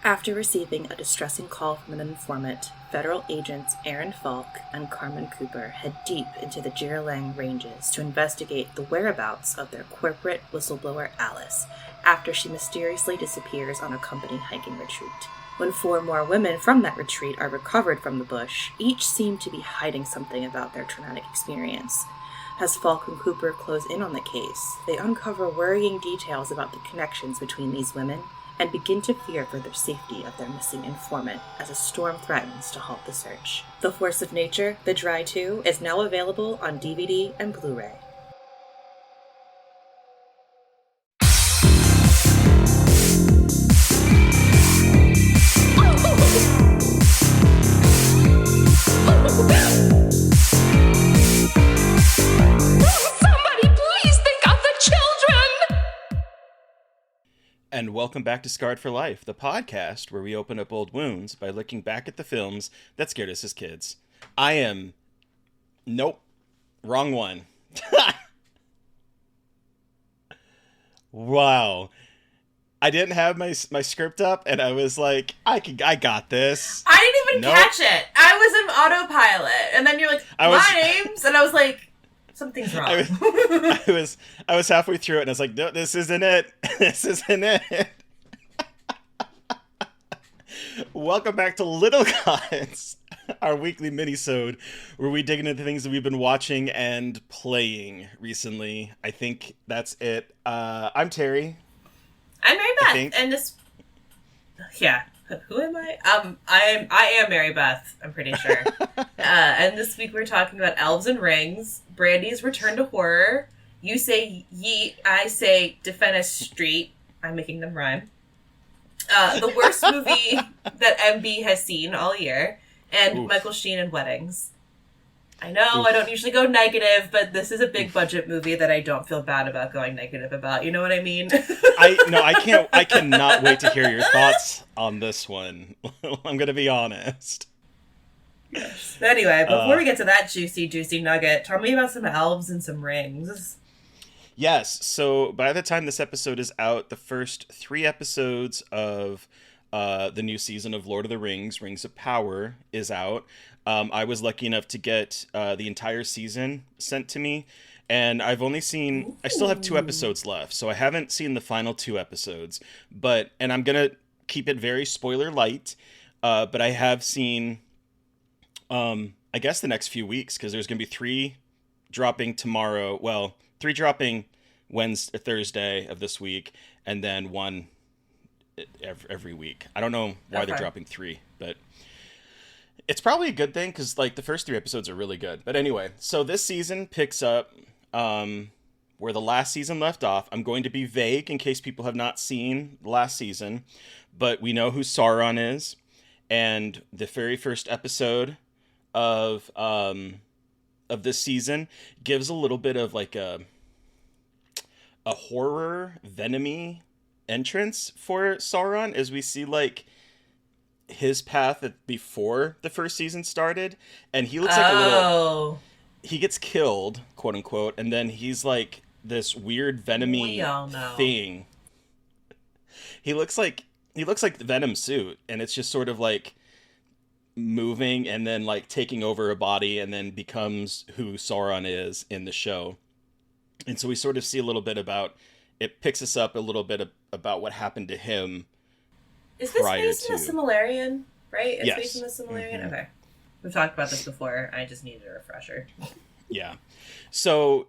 After receiving a distressing call from an informant, federal agents Aaron Falk and Carmen Cooper head deep into the Jiralang Ranges to investigate the whereabouts of their corporate whistleblower Alice after she mysteriously disappears on a company hiking retreat. When 4 more women from that retreat are recovered from the bush, each seem to be hiding something about their traumatic experience. As Falk and Cooper close in on the case, they uncover worrying details about the connections between these women and begin to fear for the safety of their missing informant as a storm threatens to halt the search. The Force of Nature, The Dry 2, is now available on DVD and Blu-ray. And welcome back to Scarred for Life, the podcast where we open up old wounds by looking back at the films that scared us as kids. Nope. Wrong one. Wow. I didn't have my script up, and I was like, I got this. I didn't even catch it. I was in autopilot, and then you're like, my name's, and I was like, something's wrong. I was halfway through it, and I was like, no, this isn't it. This isn't it. Welcome back to Little Gods, our weekly mini-sode, where we dig into the things that we've been watching and playing recently. I think that's it. I'm Terry. I'm Mary Beth, and this... Yeah. Who am I? I am Mary Beth, I'm pretty sure. And this week we're talking about Elves and Rings, Brandy's Return to Horror, You Say Yeet, I Say Defenestrate, I'm making them rhyme, the worst movie that MB has seen all year, and Oof. Michael Sheen and Weddings. I know, Oof. I don't usually go negative, but this is a big budget movie that I don't feel bad about going negative about. You know what I mean? I cannot wait to hear your thoughts on this one. I'm going to be honest. Yes. Anyway, before we get to that juicy nugget, tell me about some elves and some rings. Yes, so by the time this episode is out, the first 3 episodes of the new season of Lord of the Rings, Rings of Power, is out. I was lucky enough to get the entire season sent to me, and I've only seen... I still have 2 episodes left, so I haven't seen the final 2 episodes, and I'm going to keep it very spoiler light, but I have seen, I guess, the next few weeks, because there's going to be 3 dropping tomorrow, 3 dropping Thursday of this week, and then 1 every week. I don't know why they're dropping 3, but... It's probably a good thing, because, the first 3 episodes are really good. But anyway, so this season picks up where the last season left off. I'm going to be vague in case people have not seen the last season, but we know who Sauron is. And the very first episode of this season gives a little bit of, a horror, venomy entrance for Sauron, as we see, his path before the first season started, and he looks like a little... He gets killed, quote unquote, and then he's like this weird venomy thing. He looks like the Venom suit, and it's just sort of moving and then taking over a body, and then becomes who Sauron is in the show. And so we sort of see a little bit about... It picks us up a little bit about what happened to him. Is this based in the Silmarillion, right? It's yes. based in the Silmarillion? Mm-hmm. Okay. We've talked about this before. I just needed a refresher. Yeah. So,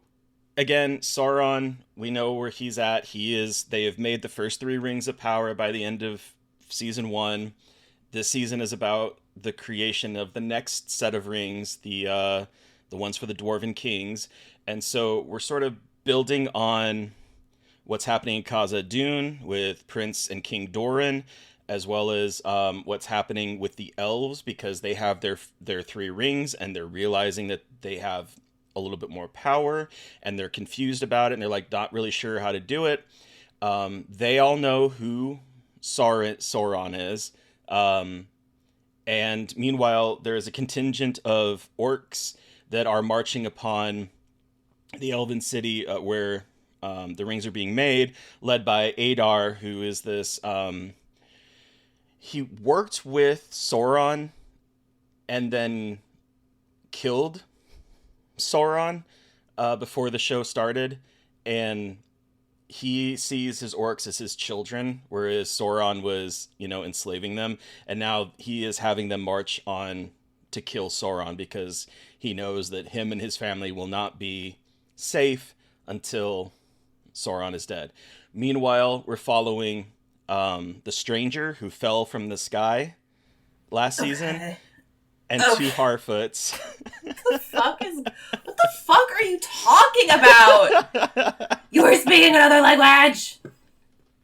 again, Sauron, we know where he's at. They have made the first 3 Rings of Power by the end of Season 1. This season is about the creation of the next set of rings, the ones for the Dwarven Kings. And so we're sort of building on what's happening in Khazad-dûm with Prince and King Doran, as well as what's happening with the elves, because they have their 3 rings, and they're realizing that they have a little bit more power, and they're confused about it, and they're not really sure how to do it. They all know who Sauron is, and meanwhile, there is a contingent of orcs that are marching upon the elven city where the rings are being made, led by Adar, who is this... he worked with Sauron and then killed Sauron before the show started, and he sees his orcs as his children, whereas Sauron was, enslaving them, and now he is having them march on to kill Sauron because he knows that him and his family will not be safe until Sauron is dead. Meanwhile, we're following the stranger who fell from the sky last season, and two Harfoots. What the fuck are you talking about? You were speaking another language.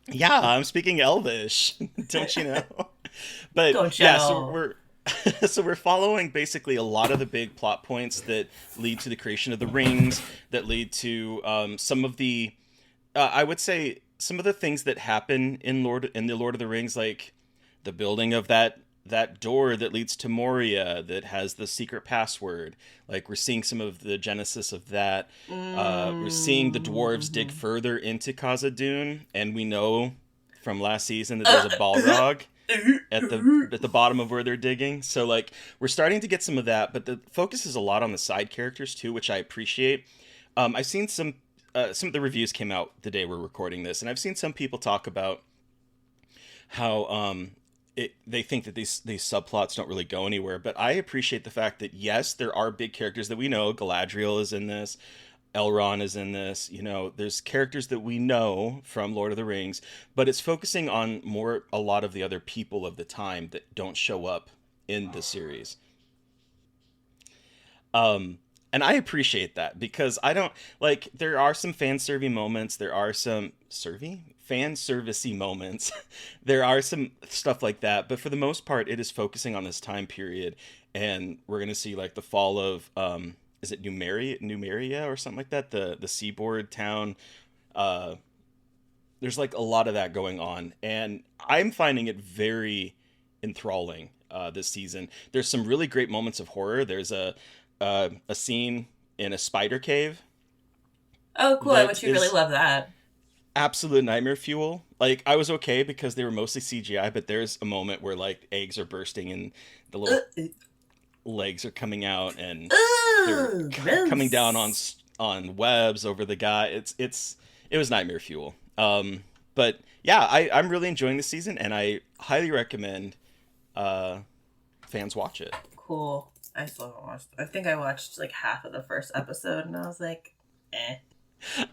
Yeah, I'm speaking Elvish. Don't you know? But Don't you know? So we're following basically a lot of the big plot points that lead to the creation of the rings, that lead to some of the, I would say, some of the things that happen in the Lord of the Rings, like the building of that door that leads to Moria that has the secret password. Like, we're seeing some of the genesis of that. We're seeing the dwarves dig further into Khazad-dûm, and we know from last season that there's a Balrog at the bottom of where they're digging. So, like, we're starting to get some of that, but the focus is a lot on the side characters too, which I appreciate. I've seen some of the reviews came out the day we're recording this, and I've seen some people talk about how they think that these subplots don't really go anywhere, but I appreciate the fact that, yes, there are big characters that we know. Galadriel is in this. Elrond is in this. There's characters that we know from Lord of the Rings, but it's focusing on a lot of the other people of the time that don't show up in the series. And I appreciate that, because I don't, like, there are some fan servicey moments. There are some fan servicey moments. There are some stuff like that, but for the most part, it is focusing on this time period, and we're going to see, like, the fall of, is it Numeria or something like that? The seaboard town. There's, like, a lot of that going on, and I'm finding it very enthralling this season. There's some really great moments of horror. There's a scene in a spider cave. Oh, cool. I bet you really love that. Absolute nightmare fuel. Like, I was okay because they were mostly CGI, but there's a moment where, like, eggs are bursting and the little legs are coming out, and they're coming down on webs over the guy. It was nightmare fuel. But yeah, I'm really enjoying this season, and I highly recommend fans watch it. Cool. I still haven't watched. I think I watched like half of the first episode, and I was like, eh.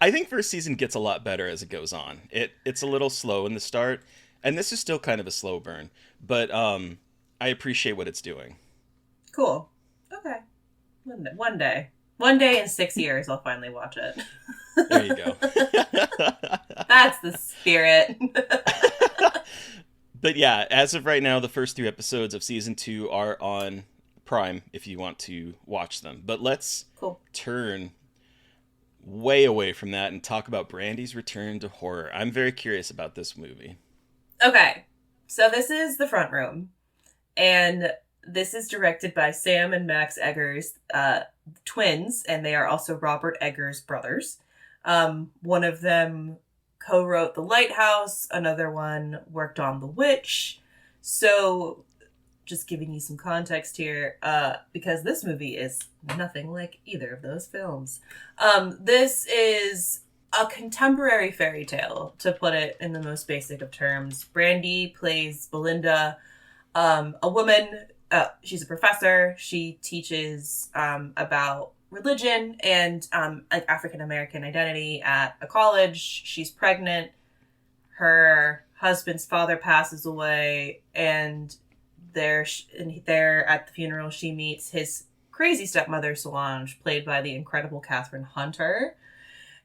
I think first season gets a lot better as it goes on. It's a little slow in the start, and this is still kind of a slow burn, but I appreciate what it's doing. Cool. Okay. One day in 6 years, I'll finally watch it. There you go. That's the spirit. But yeah, as of right now, the first 3 episodes of season 2 are on Prime if you want to watch them. But let's turn way away from that and talk about Brandy's return to horror. I'm very curious about this movie. Okay, so this is The Front Room, and this is directed by Sam and Max Eggers, twins, and they are also Robert Eggers' brothers. One of them co-wrote The Lighthouse, another one worked on The Witch. So, just giving you some context here, because this movie is nothing like either of those films. This is a contemporary fairy tale, to put it in the most basic of terms. Brandy plays Belinda, a woman. She's a professor. She teaches about religion and like African American identity at a college. She's pregnant. Her husband's father passes away, and there at the funeral, she meets his crazy stepmother, Solange, played by the incredible Catherine Hunter.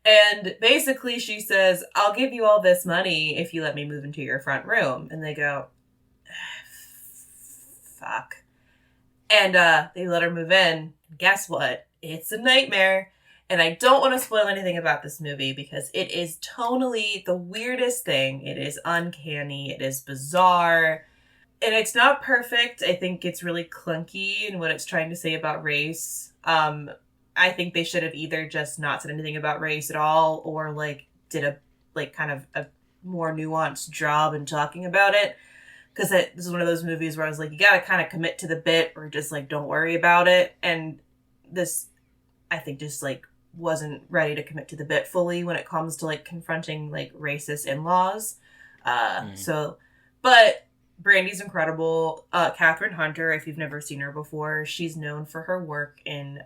And basically she says, I'll give you all this money if you let me move into your front room. And they go, fuck. And they let her move in. Guess what? It's a nightmare. And I don't want to spoil anything about this movie because it is tonally the weirdest thing. It is uncanny. It is bizarre. And it's not perfect. I think it's really clunky in what it's trying to say about race. I think they should have either just not said anything about race at all, or like did a like kind of a more nuanced job in talking about it. because this is one of those movies where I was like, you gotta kind of commit to the bit or just like don't worry about it. And this, I think, just like wasn't ready to commit to the bit fully when it comes to like confronting like racist in-laws. So, but Brandy's incredible. Catherine Hunter, if you've never seen her before, she's known for her work in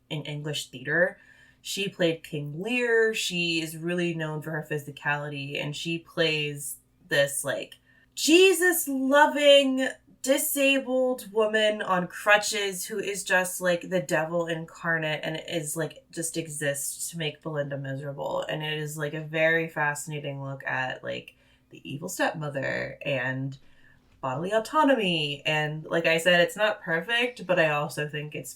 English theater. She played King Lear. She is really known for her physicality, and she plays this like Jesus-loving, disabled woman on crutches who is just like the devil incarnate and is like just exists to make Belinda miserable. And it is like a very fascinating look at like the evil stepmother and bodily autonomy. And like I said, it's not perfect, but I also think it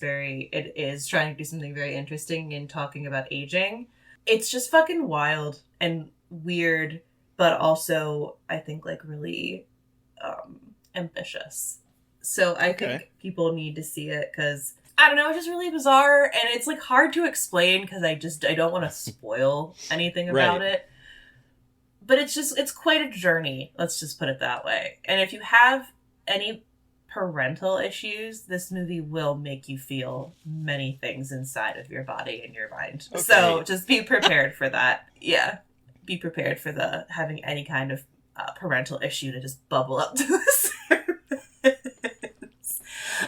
is trying to do something very interesting in talking about aging. It's just fucking wild and weird, but also I think like really ambitious. So I think people need to see it because I don't know, it's just really bizarre and it's like hard to explain because I don't want to spoil anything about it. But it's quite a journey, let's just put it that way. And if you have any parental issues, this movie will make you feel many things inside of your body and your mind. Okay. So just be prepared for that. Yeah. Be prepared for having any kind of parental issue to just bubble up to the surface.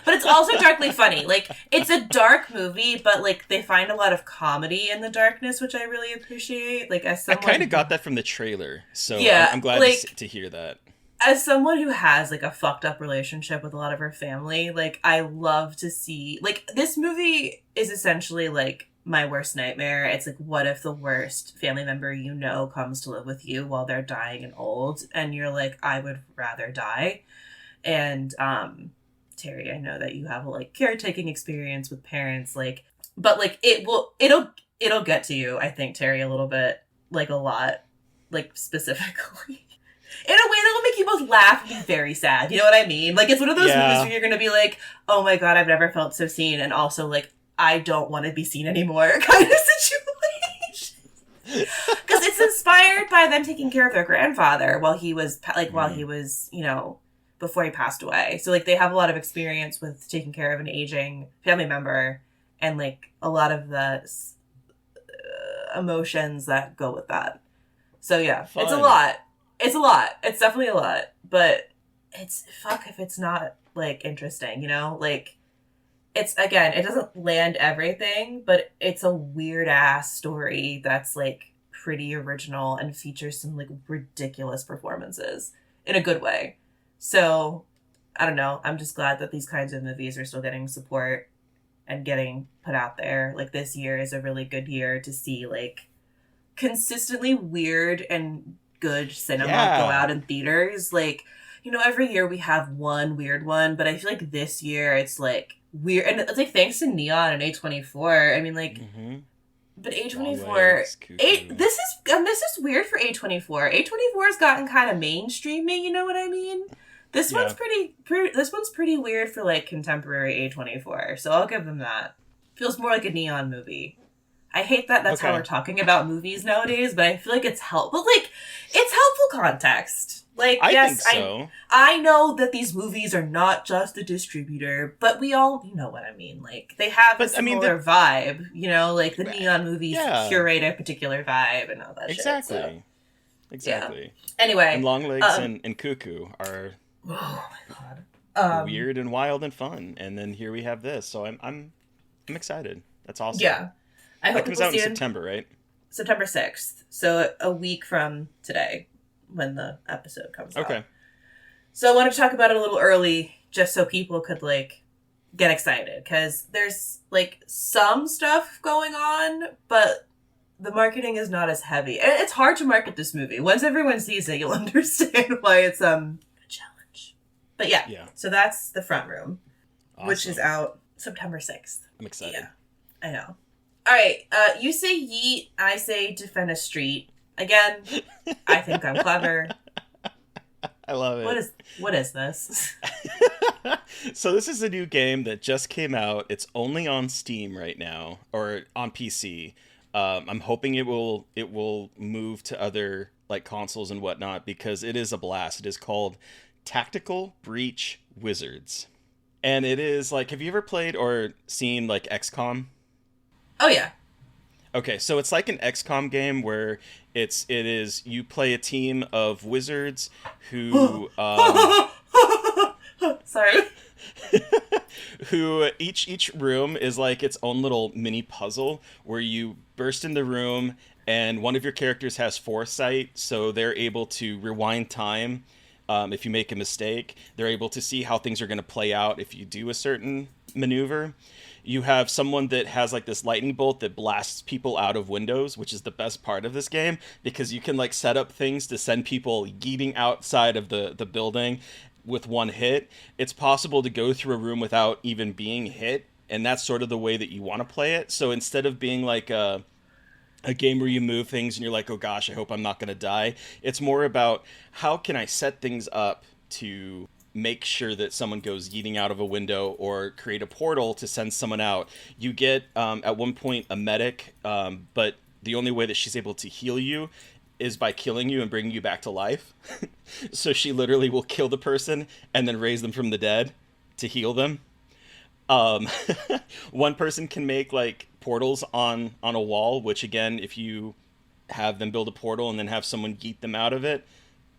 But it's also darkly funny. Like, it's a dark movie, but like they find a lot of comedy in the darkness, which I really appreciate. Like, as someone, I kind of got that from the trailer, so yeah, I'm glad to hear that. As someone who has like a fucked up relationship with a lot of her family, like I love to see like this movie is essentially like my worst nightmare. It's like, what if the worst family member you know comes to live with you while they're dying and old, and you're like, I would rather die. And Terry, I know that you have a like caretaking experience with parents, like, but like it'll get to you, I think, Terry, a little bit, like a lot, like specifically. In a way that will make you both laugh and be very sad. You know what I mean? Like, it's one of those movies where you're going to be like, oh my God, I've never felt so seen. And also, like, I don't want to be seen anymore kind of situation. Because it's inspired by them taking care of their grandfather while he was, you know, before he passed away. So, like, they have a lot of experience with taking care of an aging family member and, like, a lot of the emotions that go with that. So, yeah, Fun. It's a lot. It's a lot. It's definitely a lot. But it's, fuck if it's not, like, interesting, you know? Like, it's, again, it doesn't land everything, but it's a weird-ass story that's, like, pretty original and features some, like, ridiculous performances in a good way. So, I don't know. I'm just glad that these kinds of movies are still getting support and getting put out there. Like, this year is a really good year to see, like, consistently weird and good cinema go out in theaters. Like, you know, every year we have one weird one, but I feel like this year it's like weird, and it's like thanks to Neon and A24. I mean, like, but A24, this is weird for A24. A24 has gotten kind of mainstreamy. You know what I mean? This one's pretty weird for like contemporary A24. So I'll give them that. Feels more like a Neon movie. I hate that that's how we're talking about movies nowadays, but I feel like it's helpful. But, like, it's helpful context. Like, yes, think so. I know that these movies are not just the distributor, but we all, you know what I mean. Like, they have a similar vibe, you know? Like, the Neon movies curate a particular vibe and all that shit. So. Exactly. Yeah. Anyway. And Longlegs and Cuckoo are oh my God. Weird and wild and fun. And then here we have this. So I'm excited. That's awesome. Yeah. I hope that comes out in September, right? September 6th. So a week from today when the episode comes out. Okay. So I wanted to talk about it a little early just so people could, like, get excited. Because there's, like, some stuff going on, but the marketing is not as heavy. And it's hard to market this movie. Once everyone sees it, you'll understand why it's a challenge. But yeah. So that's The Front Room, which is out September 6th. I'm excited. Yeah, I know. All right, you say yeet, I say defend a street. Again, I think I'm clever. I love it. What is this? So this is a new game that just came out. It's only on Steam right now, or on PC. I'm hoping it will move to other like consoles and whatnot because it is a blast. It is called Tactical Breach Wizards. And it is like, have you ever played or seen like XCOM? Oh yeah. Okay, so it's like an XCOM game where it is you play a team of wizards who Sorry. who each room is like its own little mini puzzle where you burst in the room and one of your characters has foresight, so they're able to rewind time. If you make a mistake, they're able to see how things are going to play out if you do a certain maneuver. You have someone that has like this lightning bolt that blasts people out of windows, which is the best part of this game because you can like set up things to send people yeeting outside of the building with one hit. It's possible to go through a room without even being hit, and that's sort of the way that you want to play it. So instead of being like a game where you move things and you're like, oh gosh, I hope I'm not going to die. It's more about how can I set things up to make sure that someone goes yeeting out of a window or create a portal to send someone out. You get, at one point, a medic, but the only way that she's able to heal you is by killing you and bringing you back to life. So she literally will kill the person and then raise them from the dead to heal them. One person can make like portals on a wall, which again, if you have them build a portal and then have someone yeet them out of it,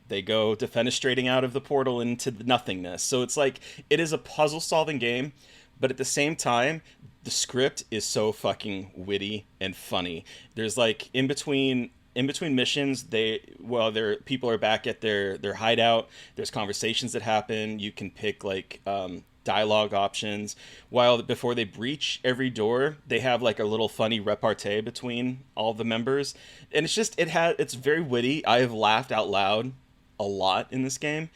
they go defenestrating out of the portal into nothingness. So it's like, it is a puzzle solving game, but at the same time, the script is so fucking witty and funny. There's like in between missions, people are back at their hideout. There's conversations that happen. You can pick like dialogue options. While before they breach every door, they have like a little funny repartee between all the members, and it's very witty. I have laughed out loud a lot in this game,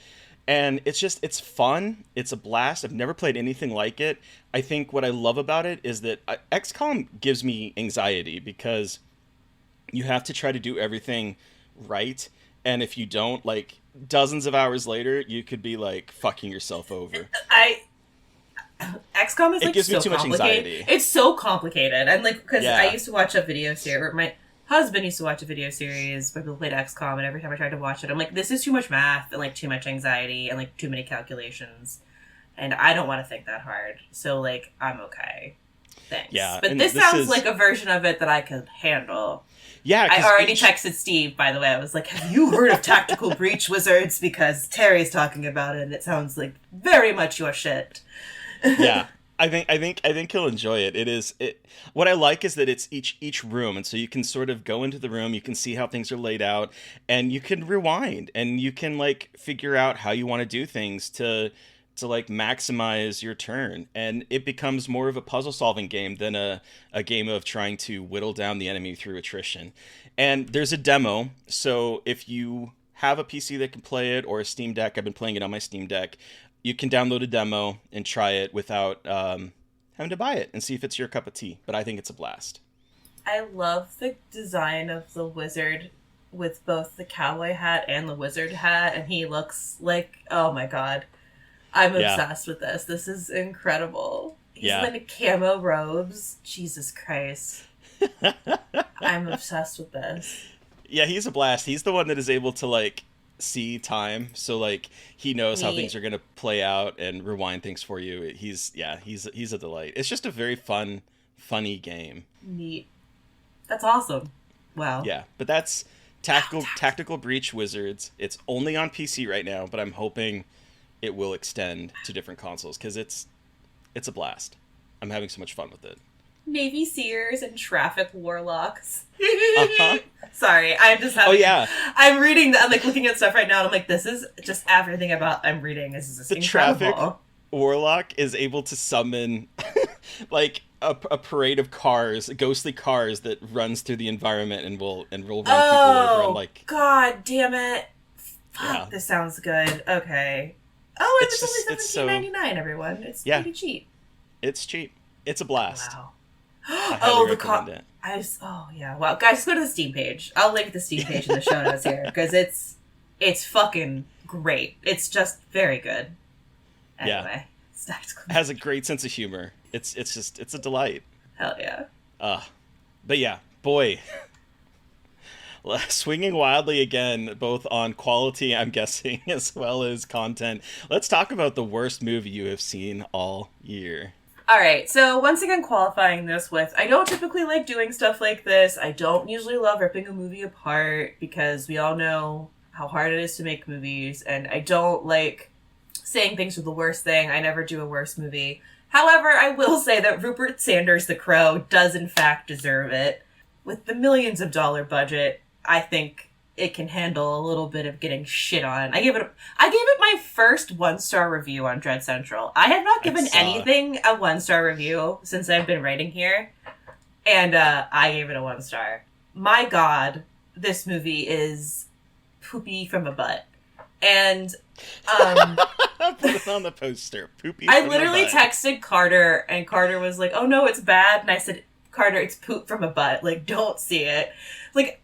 and it's fun. It's a blast. I've never played anything like it. I think what I love about it is that XCOM gives me anxiety because you have to try to do everything right, and if you don't, like dozens of hours later, you could be like fucking yourself over. XCOM is like gives so me too much anxiety. It's so complicated, and like because Yeah. I used to watch a video series. Or my husband used to watch a video series where people played XCOM, and every time I tried to watch it, I'm like, this is too much math and like too much anxiety and like too many calculations, and I don't want to think that hard. So like, I'm okay. Thanks. Yeah, but and this this sounds is- like a version of it that I could handle. Yeah, I already texted Steve, by the way. I was like, have you heard of Tactical Breach Wizards? Because Terry's talking about it, and it sounds like very much your shit. Yeah. I think he'll enjoy it. What I like is that it's each room, and so you can sort of go into the room, you can see how things are laid out, and you can rewind, and you can like figure out how you want to do things to like maximize your turn, and it becomes more of a puzzle solving game than a game of trying to whittle down the enemy through attrition. And there's a demo, so if you have a PC that can play it or a Steam Deck, I've been playing it on my Steam Deck, you can download a demo and try it without having to buy it and see if it's your cup of tea. But I think it's a blast. I love the design of the wizard with both the cowboy hat and the wizard hat, and he looks like, oh my god. I'm obsessed with this. This is incredible. He's in like camo robes. Jesus Christ. I'm obsessed with this. Yeah, he's a blast. He's the one that is able to like see time, so like he knows how things are going to play out and rewind things for you. He's a delight. It's just a very funny game. Neat. That's awesome. Wow. Yeah, but that's Tactical Breach Wizards. It's only on PC right now, but I'm hoping it will extend to different consoles because it's a blast. I'm having so much fun with it. Navy Sears and Traffic Warlocks. Uh-huh. Sorry, I'm just having... Oh, yeah. I'm reading, I'm like looking at stuff right now, and I'm like, this is just everything about I'm reading. This is incredible. Traffic Warlock is able to summon like a parade of cars, ghostly cars that runs through the environment and will run people over and like... God damn it. Fuck, Yeah. This sounds good. Okay. Oh, and It's only $17.99, everyone. It's pretty cheap. It's cheap. It's a blast. Wow. I highly recommend it. Wow, guys, just go to the Steam page. I'll link the Steam page in the show notes here because it's fucking great. It's just very good. Anyway, it has a great sense of humor. It's a delight. Hell yeah. But yeah, boy, swinging wildly again, both on quality, I'm guessing, as well as content. Let's talk about the worst movie you have seen all year. All right, so once again qualifying this with, I don't typically like doing stuff like this. I don't usually love ripping a movie apart because we all know how hard it is to make movies, and I don't like saying things are the worst thing. I never do a worst movie. However, I will say that Rupert Sanders' The Crow does in fact deserve it. With the millions of dollar budget, I think it can handle a little bit of getting shit on. I gave it my first 1-star review on Dread Central. I have not given anything a 1-star review since I've been writing here, and I gave it a 1 star. My God, this movie is poopy from a butt. And put it on the poster. Poopy. I literally texted Carter, and Carter was like, "Oh no, it's bad." And I said, "Carter, it's poop from a butt. Like, don't see it." Like,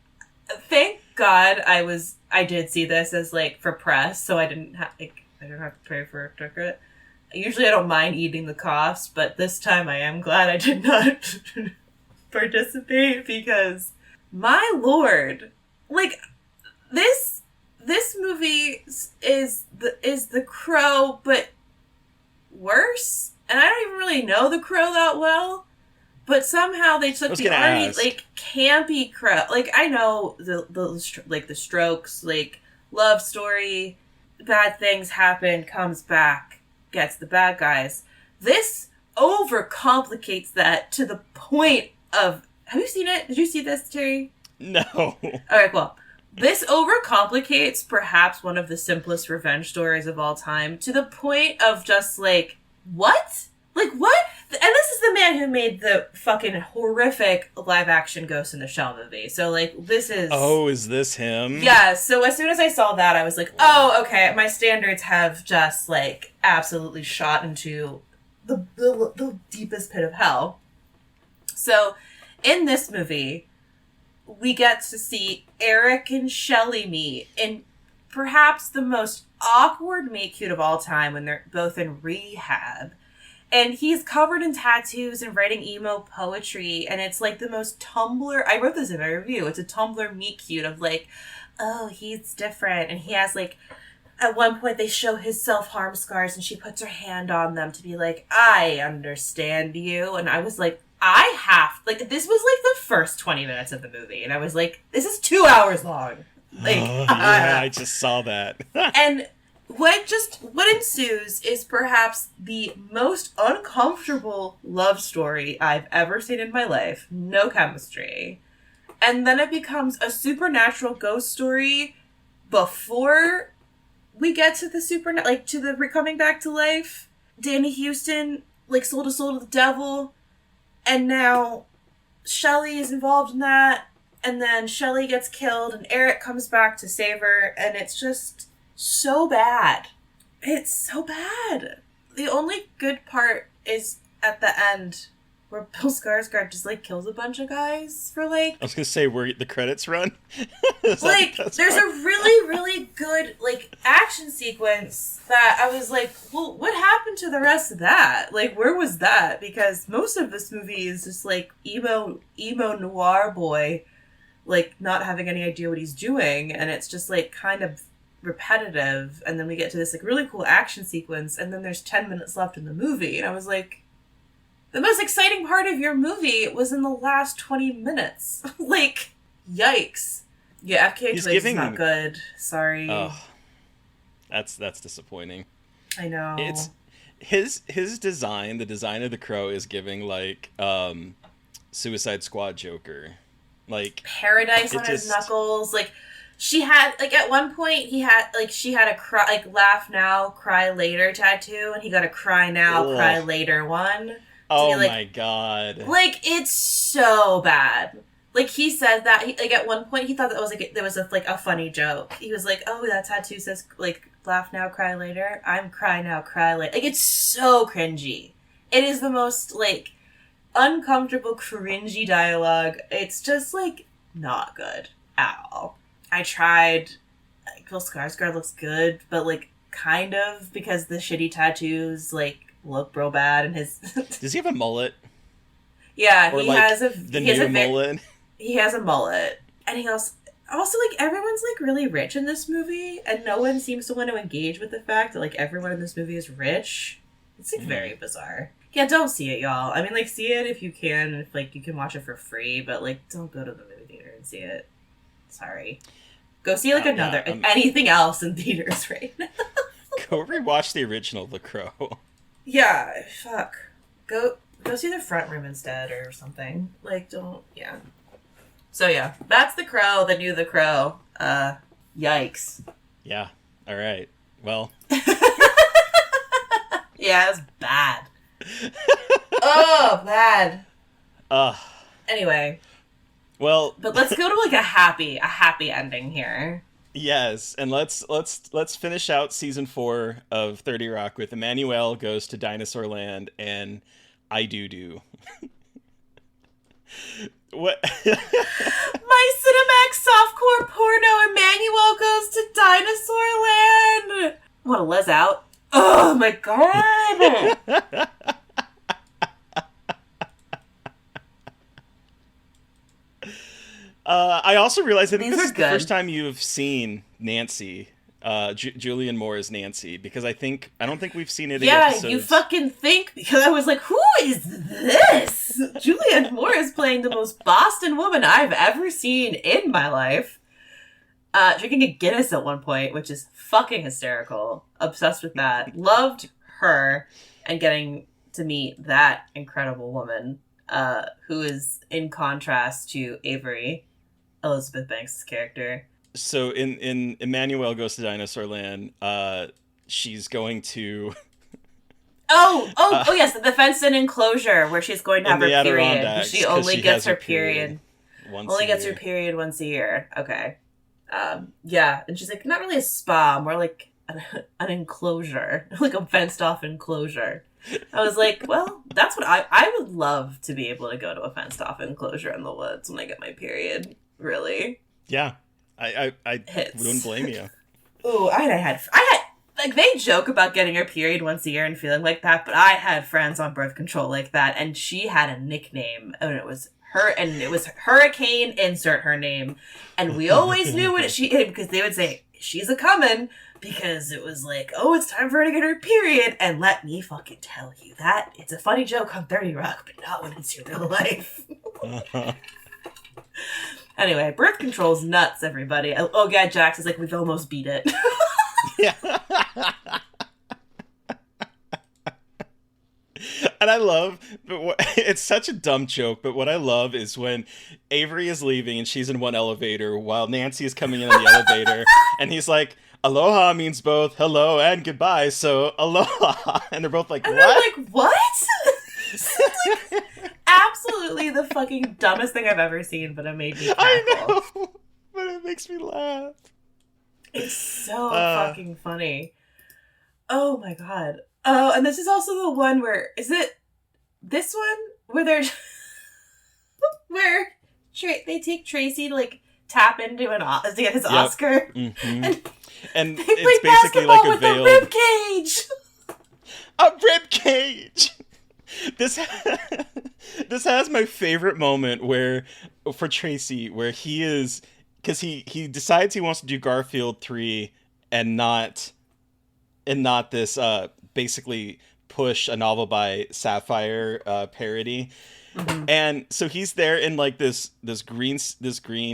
thank God I did see this as like for press, so I didn't have to pay for a ticket. Usually I don't mind eating the cost, but this time I am glad I did not participate because, my Lord, like this movie is the Crow, but worse. And I don't even really know the Crow that well. But somehow they took the already like campy Crow. Like, I know the Strokes, like, love story, bad things happen, comes back, gets the bad guys. This overcomplicates that to the point of, have you seen it? Did you see this, Terry? No. All right, well, this overcomplicates perhaps one of the simplest revenge stories of all time to the point of just like, what? Like, what? And this is the man who made the fucking horrific live-action Ghost in the Shell movie. So, like, this is... Oh, is this him? Yeah, so as soon as I saw that, I was like, oh, okay, my standards have just, like, absolutely shot into the deepest pit of hell. So, in this movie, we get to see Eric and Shelley meet in perhaps the most awkward meet-cute of all time when they're both in rehab. And he's covered in tattoos and writing emo poetry, and it's like the most Tumblr... I wrote this in my review. It's a Tumblr meet-cute of like, oh, he's different. And he has like... At one point, they show his self-harm scars, and she puts her hand on them to be like, I understand you. And I was like, this was like the first 20 minutes of the movie. And I was like, this is 2 hours long. Like, yeah, I just saw that. And... What ensues is perhaps the most uncomfortable love story I've ever seen in my life. No chemistry. And then it becomes a supernatural ghost story before we get to the to the coming back to life. Danny Houston, like, sold his soul to the devil. And now Shelley is involved in that. And then Shelley gets killed and Eric comes back to save her. And it's just... so bad. It's so bad. The only good part is at the end where Bill Skarsgård just like kills a bunch of guys for like... I was gonna say where the credits run. Like, there's a really, really good like action sequence that I was like, well, what happened to the rest of that? Like, where was that? Because most of this movie is just like emo noir boy, like not having any idea what he's doing, and it's just like kind of repetitive, and then we get to this like really cool action sequence, and then there's 10 minutes left in the movie, and I was like, the most exciting part of your movie was in the last 20 minutes. Like, yikes. Yeah, FKH is not good. Sorry. Oh, that's disappointing. I know. It's his design, the design of the Crow is giving like Suicide Squad Joker. Like Paradise on his knuckles, like she had, like, at one point, she had a cry, like, laugh now, cry later tattoo, and he got a cry now, cry later one. Oh, my God. Like, it's so bad. Like, he said that, like, at one point, he thought that was, like, there was, a funny joke. He was like, oh, that tattoo says, like, laugh now, cry later. I'm cry now, cry later. Like, it's so cringy. It is the most, like, uncomfortable, cringy dialogue. It's just, like, not good at all. I tried. Bill Skarsgård looks good, but like kind of because the shitty tattoos like look real bad. And his does he have a mullet? Yeah, or he like has the new mullet. He has a mullet, and he also Also, like, everyone's, like, really rich in this movie, and no one seems to want to engage with the fact that, like, everyone in this movie is rich. It's, like, very bizarre. Yeah, don't see it, y'all. I mean, like, see it if you can, if, like, you can watch it for free, but, like, don't go to the movie theater and see it. Sorry. Go see, like, anything else in theaters right now. Go rewatch the original The Crow. Yeah, fuck. Go see The Front Room instead or something. Like, don't, yeah. So, yeah, that's The Crow, the new The Crow. Yikes. Yeah, all right. Well. Yeah, it was bad. Oh, bad. Anyway. Well. But let's go to, like, a happy ending here. Yes, and let's finish out season 4 of 30 Rock with Emmanuel goes to Dinosaur Land and I do. What? My Cinemax softcore porno Emmanuel goes to Dinosaur Land. Want to les out? Oh my god! I also realized that this is the first time you've seen Nancy. Julianne Moore as Nancy, because I don't think we've seen it in episodes. Yeah, you fucking think, because I was like, who is this? Julianne Moore is playing the most Boston woman I've ever seen in my life. Drinking a Guinness at one point, which is fucking hysterical. Obsessed with that. Loved her and getting to meet that incredible woman, who is in contrast to Avery, Elizabeth Banks' character. So in Emmanuel Goes to Dinosaur Land, she's going to... yes, the fenced-in enclosure where she's going to have her period. She only gets her period. Gets her period once a year. Okay. Yeah, and she's like, not really a spa, more like an enclosure, like a fenced-off enclosure. I was like, well, that's what I would love to be able to go to a fenced-off enclosure in the woods when I get my period. Really? Yeah. I wouldn't blame you. Ooh, I had like, they joke about getting her period once a year and feeling like that, but I had friends on birth control like that, and she had a nickname, and it was Hurricane, insert her name, and we always knew what because they would say, she's a comin', because it was like, oh, it's time for her to get her period, and let me fucking tell you that it's a funny joke on 30 Rock, but not when it's your real life. Anyway, birth control's nuts, everybody. Oh, God, Jax is like, we've almost beat it. Yeah. And I love, it's such a dumb joke, but what I love is when Avery is leaving and she's in one elevator while Nancy is coming in the elevator, and he's like, aloha means both hello and goodbye, so aloha. And they're both like, and what? I'm like, what? Like, absolutely the fucking dumbest thing I've ever seen, but it made me cackle. I know, but it makes me laugh. It's so fucking funny. Oh my god. Oh, and this is also the one where, is it this one where they're where they take Tracy to like tap into to get his Oscar, and they it's play basically basketball like a with veiled a rib cage. A rib cage. This has my favorite moment for Tracy, where he is, because he decides he wants to do Garfield 3 and not this basically push a novel by Sapphire parody. Mm-hmm. And so he's there in like this green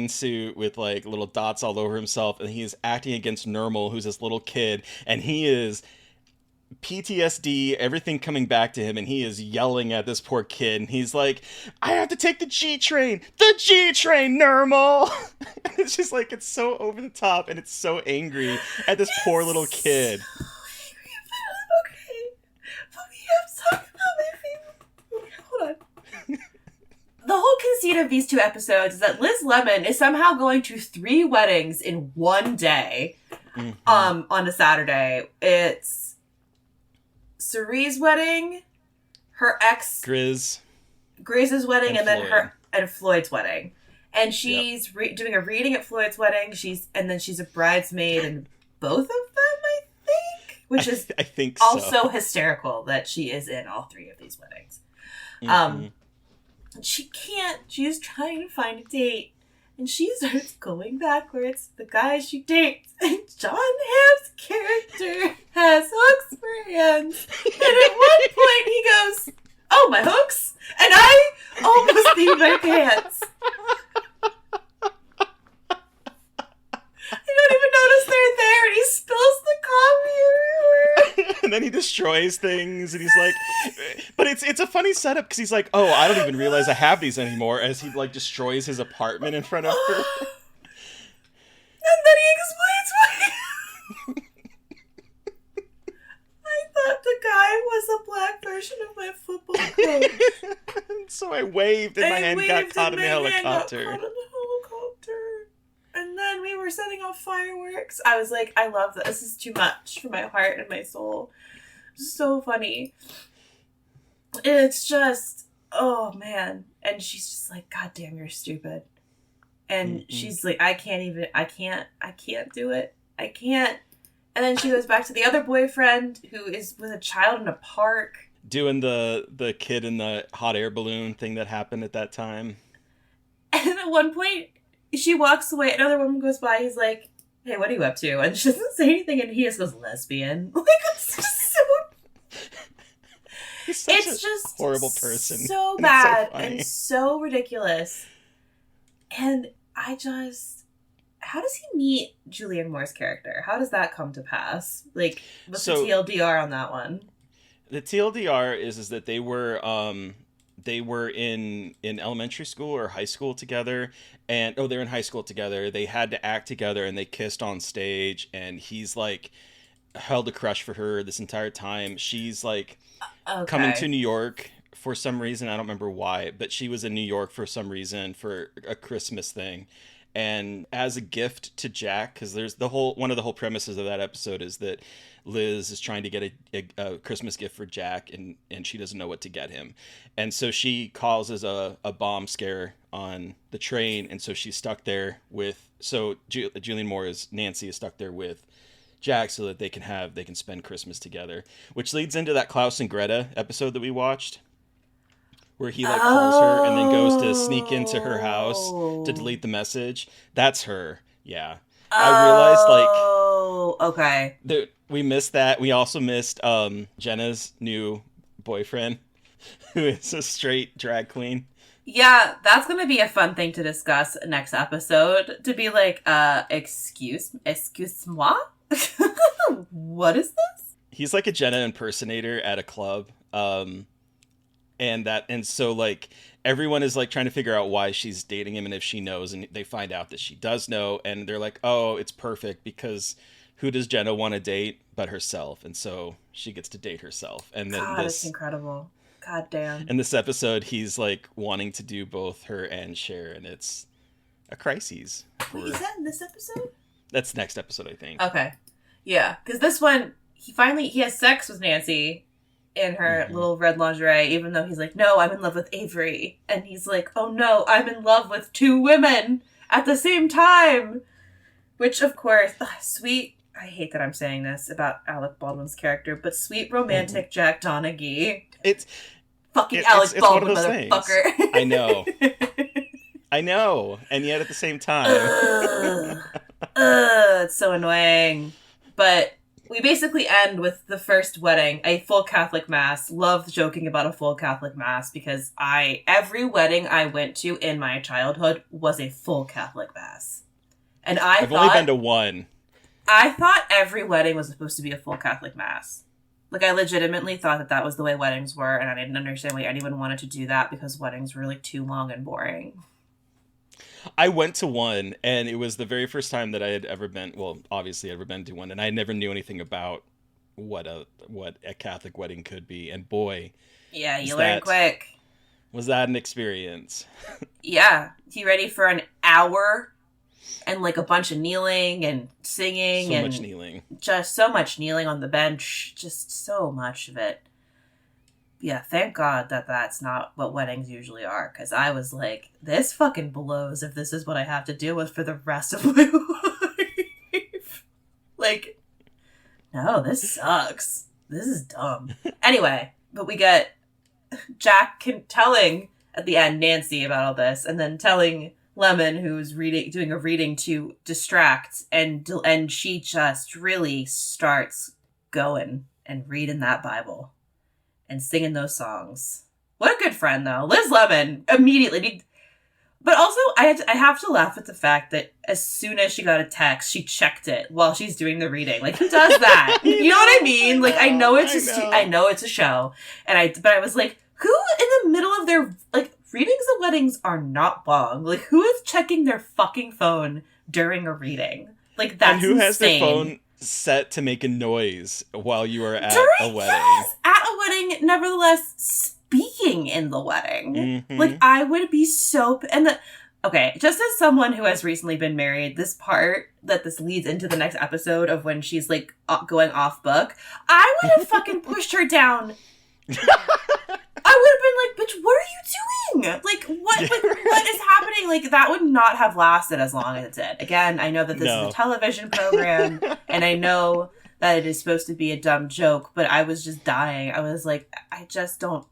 suit with like little dots all over himself, and he's acting against Nermal, who's this little kid, and he is PTSD, everything coming back to him, and he is yelling at this poor kid, and he's like, I have to take the G train, Nermal. It's just like, it's so over the top, and it's so angry at this poor little kid. So angry, but okay. I'm talking about my favorite. Hold on. The whole conceit of these two episodes is that Liz Lemon is somehow going to 3 weddings in one day, on a Saturday. It's Cerie's wedding, her ex Griz's wedding, and then Floyd's wedding, and she's doing a reading at Floyd's wedding. She's a bridesmaid in both of them, I think, which is I think also hysterical that she is in all 3 of these weddings. She can't. She's trying to find a date, And she starts going backwards, the guy she dates, and John Hamm's character has hooks for hands. And at one point he goes, "Oh, my hooks?" And I almost peed my pants. I don't even notice they're there, and he spills the coffee everywhere. And then he destroys things, and he's like, but it's a funny setup, because he's like, oh, I don't even realize I have these anymore, as he, like, destroys his apartment in front of her. And then he explains why. I thought the guy was a black version of my football coach. So I waved, and my hand got caught in the helicopter. And then we were setting off fireworks. I was like, I love this. This is too much for my heart and my soul. So funny. It's just, oh man. And she's just like, God damn, you're stupid. And she's like, I can't do it. I can't. And then she goes back to the other boyfriend who is with a child in a park. Doing the kid in the hot air balloon thing that happened at that time. And at one point, she walks away, another woman goes by, he's like, "Hey, what are you up to?" And she doesn't say anything, and he just goes, "Lesbian." Like, it's just so... He's such it's a just horrible person. So bad so and so ridiculous. And I just... How does he meet Julianne Moore's character? How does that come to pass? Like, what's the TLDR on that one? The TLDR is that they were in elementary school or high school together, and they're in high school together. They had to act together, and they kissed on stage, and he's like held a crush for her this entire time. She's like coming to New York for some reason. I don't remember why, but she was in New York for some reason for a Christmas thing. And as a gift to Jack, because there's one of the whole premises of that episode is that Liz is trying to get a Christmas gift for Jack, and she doesn't know what to get him. And so she causes a bomb scare on the train, and so she's stuck there Julianne Moore Nancy is stuck there with Jack so that they can spend Christmas together, which leads into that Klaus and Greta episode that we watched, where he calls her and then goes to sneak into her house to delete the message. That's her. Yeah. I realized okay. We missed that. We also missed Jenna's new boyfriend, who is a straight drag queen. Yeah, that's going to be a fun thing to discuss next episode. To be like, excuse moi? What is this? He's like a Jenna impersonator at a club. And so like everyone is like trying to figure out why she's dating him and if she knows, and they find out that she does know, and they're like, oh, it's perfect because who does Jenna want to date but herself? And so she gets to date herself. And then it's incredible. God damn. In this episode, he's like wanting to do both her and Cher, and it's a crisis. Wait, is that in this episode? That's next episode, I think. Okay. Yeah, because this one, he has sex with Nancy in her little red lingerie, even though he's like, no, I'm in love with Avery. And he's like, oh no, I'm in love with two women at the same time. Which, of course, sweet, I hate that I'm saying this about Alec Baldwin's character, but sweet romantic Jack Donaghy. It's Alec Baldwin, motherfucker. Things. I know. And yet at the same time. It's so annoying. But we basically end with the first wedding, a full Catholic mass. Love joking about a full Catholic mass because every wedding I went to in my childhood was a full Catholic mass. And I've only been to one. I thought every wedding was supposed to be a full Catholic mass. Like, I legitimately thought that was the way weddings were, and I didn't understand why anyone wanted to do that because weddings were, like, too long and boring. I went to one, and it was the very first time that I had ever been, well, obviously ever been to one, and I never knew anything about what a Catholic wedding could be, and boy. Yeah, you learn quick. Was that an experience? Yeah. You ready for an hour? And, like, a bunch of kneeling and singing. So much kneeling. Just so much kneeling on the bench. Just so much of it. Yeah, thank God that that's not what weddings usually are. Because I was like, this fucking blows if this is what I have to deal with for the rest of my life. Like, no, this sucks. This is dumb. Anyway, but we get Jack telling, at the end, Nancy about all this. And then telling Lemon, who's doing a reading to distract, and she just really starts going and reading that Bible and singing those songs. What a good friend, though. Liz Lemon immediately. But also, I have to laugh at the fact that as soon as she got a text, she checked it while she's doing the reading. Like, who does that? You know what I mean? Like, I know it's a show, but I was like, who in the middle of their, like, readings of weddings are not long. Like, who is checking their fucking phone during a reading? Like, that's insane. And who has their phone set to make a noise while you are at a wedding? Yes, at a wedding, nevertheless, speaking in the wedding. Mm-hmm. Like, I would be so... Okay, just as someone who has recently been married, this part that this leads into the next episode of when she's, like, going off book, I would have fucking pushed her down... I would have been like, bitch, what are you doing? Like, what is happening? Like, that would not have lasted as long as it did. Again, I know that this is a television program, and I know that it is supposed to be a dumb joke, but I was just dying. I was like, I just don't...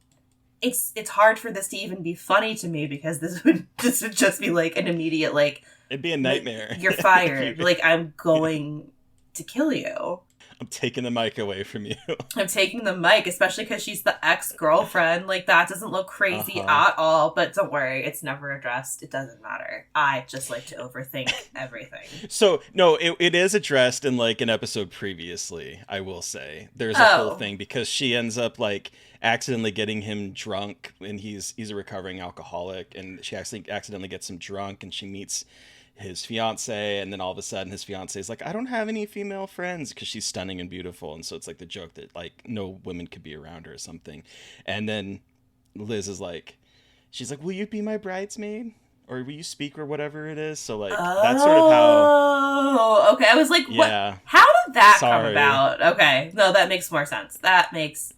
It's hard for this to even be funny to me, because this would just be, like, an immediate, like... It'd be a nightmare. You're fired. Like, I'm going to kill you. I'm taking the mic away from you. I'm taking the mic, especially because she's the ex-girlfriend. Like, that doesn't look crazy at all. But don't worry, it's never addressed. It doesn't matter. I just like to overthink everything. So, no, it is addressed in, like, an episode previously, I will say. There's a whole thing, because she ends up, like, accidentally getting him drunk, and he's a recovering alcoholic, and she accidentally gets him drunk, and she meets his fiance, and then all of a sudden his fiance is like, I don't have any female friends, because she's stunning and beautiful, and so it's like the joke that, like, no women could be around her or something. And then Liz is like, she's like, will you be my bridesmaid, or will you speak, or whatever it is? So, like, that's sort of how... Okay, I was like, what? Yeah. How did that come about? Okay, no, that makes more sense. That makes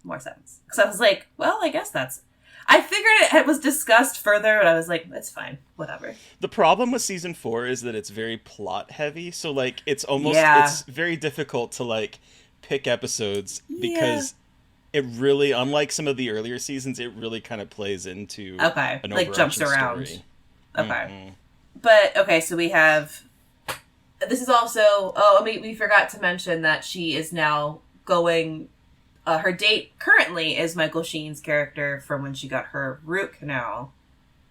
more sense. Because I was like, well, I guess that's... I figured it was discussed further, and I was like, it's fine, whatever. The problem with season 4 is that it's very plot heavy, so, like, it's almost, it's very difficult to, like, pick episodes, because it really, unlike some of the earlier seasons, it really kind of plays into an like, jumps around. Story. Okay. Mm-hmm. But, okay, so we have, this is also, we forgot to mention that she is now going... her date currently is Michael Sheen's character from when she got her root canal.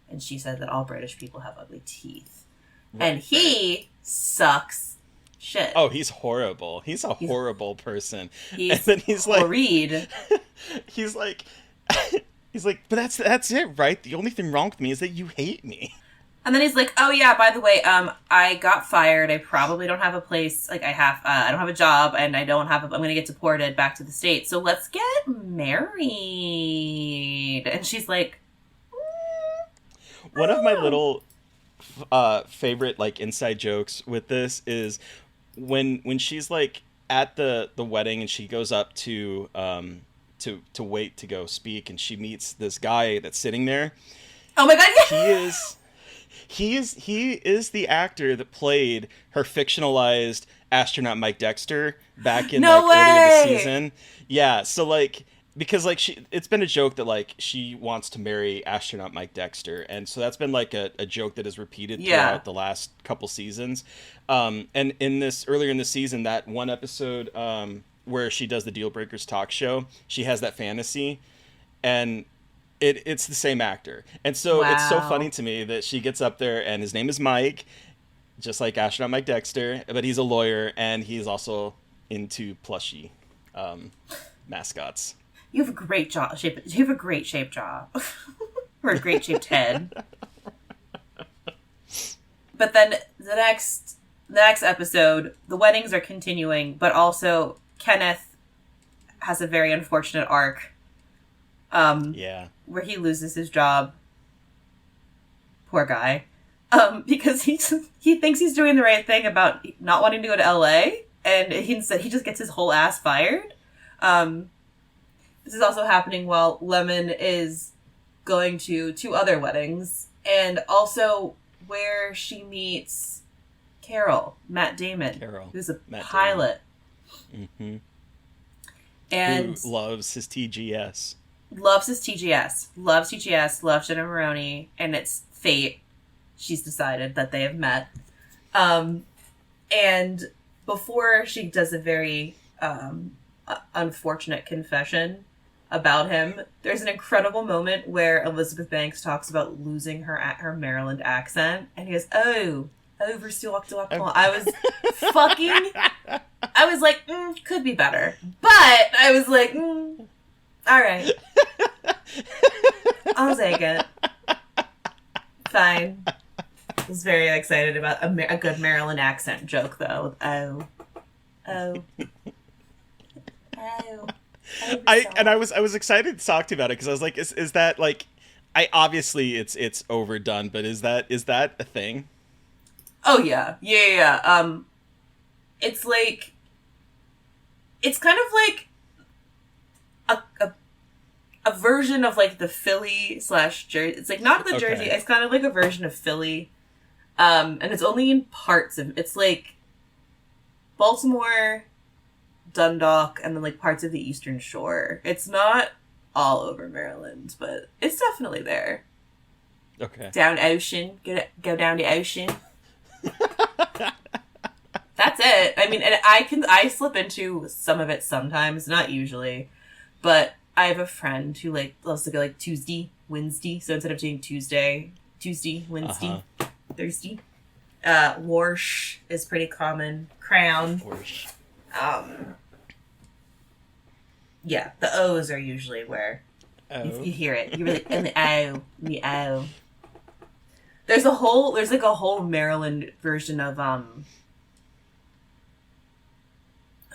And she said that all British people have ugly teeth. Right. And he sucks shit. Oh, he's horrible. He's a horrible person. And then he's horrid. Like... he's like... but that's it, right? The only thing wrong with me is that you hate me. And then he's like, oh yeah, by the way, I got fired. I probably don't have a place. Like, I don't have a job, and I'm going to get deported back to the States. So let's get married. And she's like, one of my little favorite, like, inside jokes with this is when she's, like, at the wedding, and she goes up to wait to go speak, and she meets this guy that's sitting there. Oh my God. He is the actor that played her fictionalized astronaut Mike Dexter back in earlier this season. Yeah, so, like, because, like, it's been a joke that, like, she wants to marry astronaut Mike Dexter, and so that's been, like, a joke that is repeated throughout the last couple seasons. And earlier in the season, that one episode where she does the Deal Breakers talk show, she has that fantasy, and it's the same actor. And so it's so funny to me that she gets up there, and his name is Mike, just like astronaut Mike Dexter, but he's a lawyer, and he's also into plushie mascots. You have a great jaw shape. You have a great shaped jaw. Or a great shaped head. But then the next episode, the weddings are continuing, but also Kenneth has a very unfortunate arc. Where he loses his job. Poor guy. Because he thinks he's doing the right thing about not wanting to go to LA, and instead he just gets his whole ass fired. This is also happening while Lemon is going to 2 other weddings, and also where she meets Matt Damon, who's a pilot. Mm-hmm. And who loves his TGS. Loves Jenna Maroney, and it's fate. she's decided that they have met. And before she does a very unfortunate confession about him, there's an incredible moment where Elizabeth Banks talks about losing her Maryland accent, and he goes, "Oh, overstocked.com." I was like, could be better, but I was like, all right, I'll take it. Fine. I was very excited about a good Maryland accent joke, though. Oh. I was excited to talk to you about it because I was like, is that like, I obviously it's overdone, but is that a thing? Oh yeah. It's like, it's kind of like a version of like the Philly / Jersey. It's like not the Jersey. It's kind of like a version of Philly, and it's only in parts of. It's like Baltimore, Dundalk, and then like parts of the Eastern Shore. It's not all over Maryland, but it's definitely there. Okay. Down ocean, go down the ocean. That's it. I mean, and I slip into some of it sometimes, not usually, but I have a friend who like loves to go like Tuesday, Wednesday. So instead of doing Tuesday, Wednesday, Thursday. Warsh is pretty common. Crown. Warsh. Yeah, the O's are usually where you hear it. You're like, and the O. There's like a whole Maryland version of what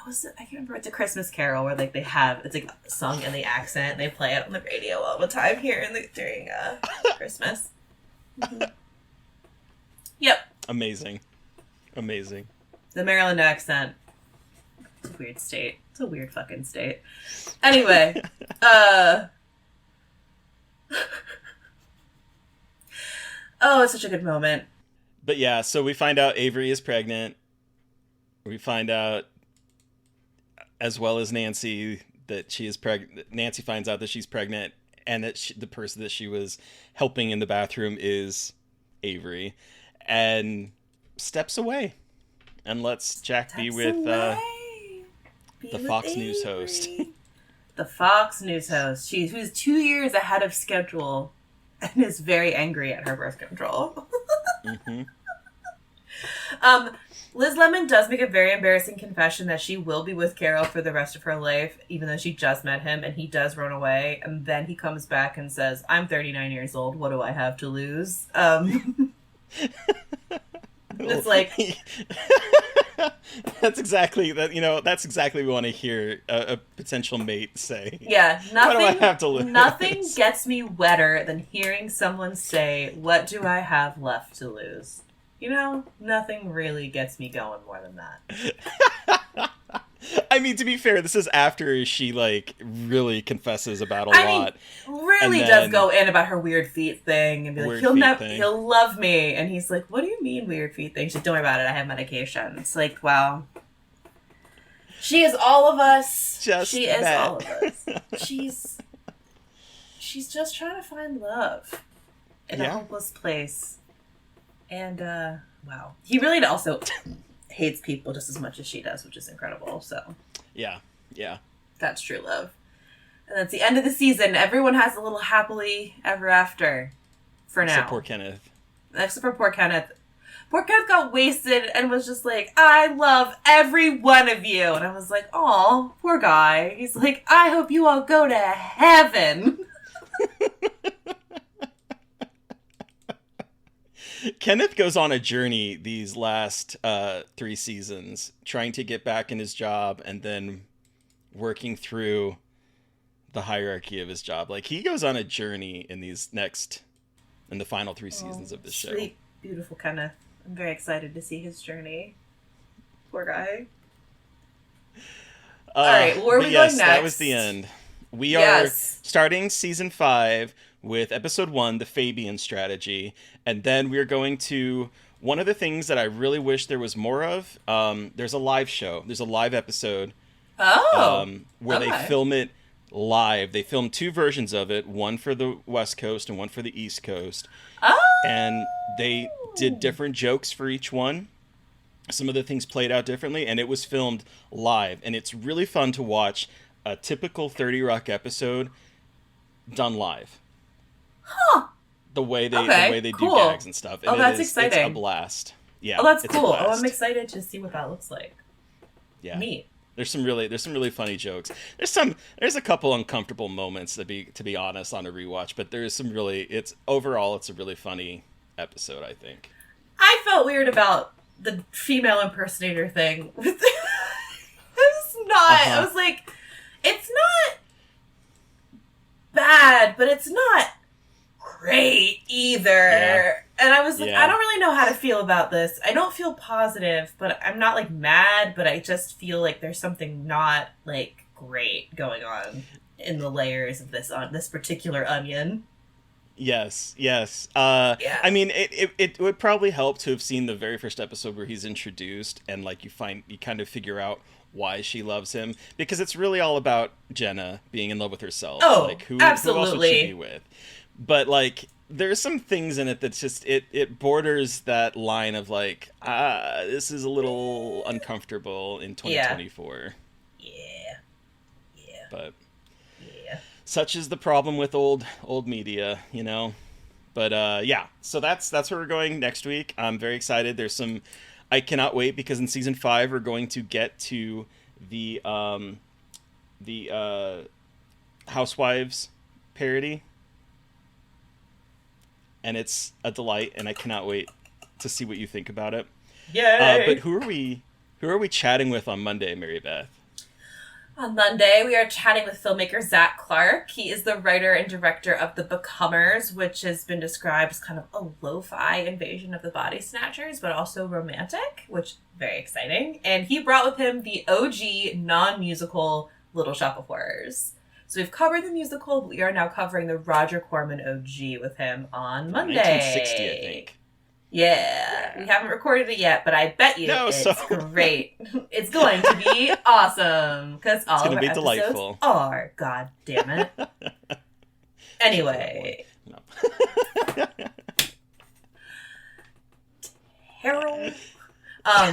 was it? I can't remember. It's a Christmas Carol where like it's like sung in the accent. They play it on the radio all the time here during Christmas. Mm-hmm. Yep. Amazing. The Maryland accent. It's a weird state. It's a weird fucking state. Anyway, oh, it's such a good moment. But yeah, so we find out Avery is pregnant. We find out, as well as Nancy, that she is pregnant. Nancy finds out that she's pregnant, and that the person that she was helping in the bathroom is Avery, and steps away and lets Jack be with the Fox News host. The Fox News host. Who's 2 years ahead of schedule and is very angry at her birth control. Mm-hmm. Liz Lemon does make a very embarrassing confession that she will be with Carol for the rest of her life, even though she just met him, and he does run away, and then he comes back and says, "I'm 39 years old, what do I have to lose?" It's like... That's exactly that. That's exactly what we want to hear a potential mate say. Yeah, nothing. What do I have to lose? Nothing gets me wetter than hearing someone say, "What do I have left to lose?" Nothing really gets me going more than that. I mean, to be fair, this is after she like really confesses about a lot. Really does go in about her weird feet thing and be like, he'll love me. And he's like, "What do you mean weird feet thing?" She's like, "Don't worry about it. I have medication." It's like, wow. She is all of us. She is all of us. She's just trying to find love in a hopeless place. And, wow. He really also hates people just as much as she does, which is incredible, so. Yeah. That's true love. And that's the end of the season. Everyone has a little happily ever after for now. Except poor Kenneth. Except for poor Kenneth. Poor Kenneth got wasted and was just like, "I love every one of you." And I was like, "Aw, poor guy." He's like, "I hope you all go to heaven." Kenneth goes on a journey these last 3 seasons, trying to get back in his job and then working through the hierarchy of his job. Like, he goes on a journey in the final 3 seasons of this show. Sweet, beautiful Kenneth. I'm very excited to see his journey. Poor guy. All right, where are we going next? That was the end. We are starting season 5 with episode 1, the Fabian strategy. And then we're going to one of the things that I really wish there was more of. There's a live show. There's a live episode. Where they film it live. They film 2 versions of it, one for the West Coast and one for the East Coast. and they did different jokes for each one. Some of the things played out differently, and it was filmed live. And it's really fun to watch a typical 30 Rock episode done live. Huh. The way they do gags and stuff. And that's exciting. It's a blast. Yeah. Oh, that's cool. Oh, I'm excited to see what that looks like. Yeah. Neat. There's some really funny jokes. There's a couple uncomfortable moments to be honest on a rewatch, but there's some really it's a really funny episode, I think. I felt weird about the female impersonator thing. I was like, it's not bad, but it's not great either. Yeah. And I was like, I don't really know how to feel about this. I don't feel positive, but I'm not like mad, but I just feel like there's something not like great going on in the layers of this particular onion. Yes. I mean, it would probably help to have seen the very first episode where he's introduced, and like you kind of figure out why she loves him, because it's really all about Jenna being in love with herself. Oh, like who absolutely. Who else would she be with? But like, there's some things in it that's just it borders that line of like, this is a little uncomfortable in 2024. Yeah. But such is the problem with old media, you know. But yeah, so that's where we're going next week. I'm very excited. I cannot wait, because in season 5 we're going to get to the Housewives parody, and it's a delight, and I cannot wait to see what you think about it. Yay! But who are we chatting with on Monday, Mary Beth? On Monday, we are chatting with filmmaker Zach Clark. He is the writer and director of The Becomers, which has been described as kind of a lo-fi invasion of the body snatchers, but also romantic, which is very exciting. And he brought with him the OG non-musical Little Shop of Horrors. So we've covered the musical, but we are now covering the Roger Corman OG with him on Monday. 1960, I think. Yeah, we haven't recorded it yet, but I bet you it's great. It's going to be awesome, because all of our episodes delightful. Are. God damn it. Anyway. No. Harold. Wow,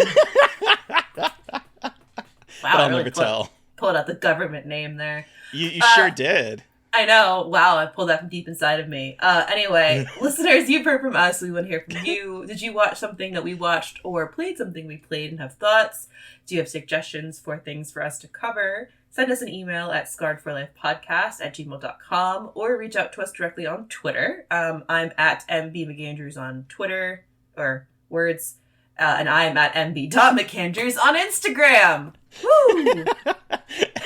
I'll never tell. Pulled out the government name there. You sure did. I know. Wow, I pulled that from deep inside of me. Anyway, listeners, you've heard from us. We want to hear from you. Did you watch something that we watched, or played something we played and have thoughts? Do you have suggestions for things for us to cover? Send us an email at scarredforlifepodcast@gmail.com, or reach out to us directly on Twitter. I'm at MB McAndrews on Twitter, or words, and I'm at MB.McAndrews on Instagram. Woo!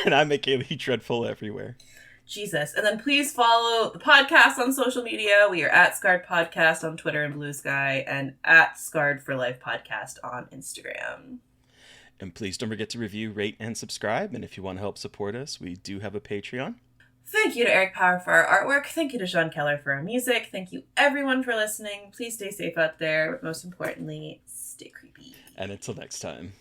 And I'm McKaylee Dreadful everywhere. Jesus. And then please follow the podcast on social media. We are at Scarred Podcast on Twitter and Blue Sky, and at Scarred for Life Podcast on Instagram. And please don't forget to review, rate, and subscribe. And if you want to help support us, we do have a Patreon. Thank you to Eric Power for our artwork. Thank you to Sean Keller for our music. Thank you everyone for listening. Please stay safe out there, but most importantly, stay creepy. And until next time.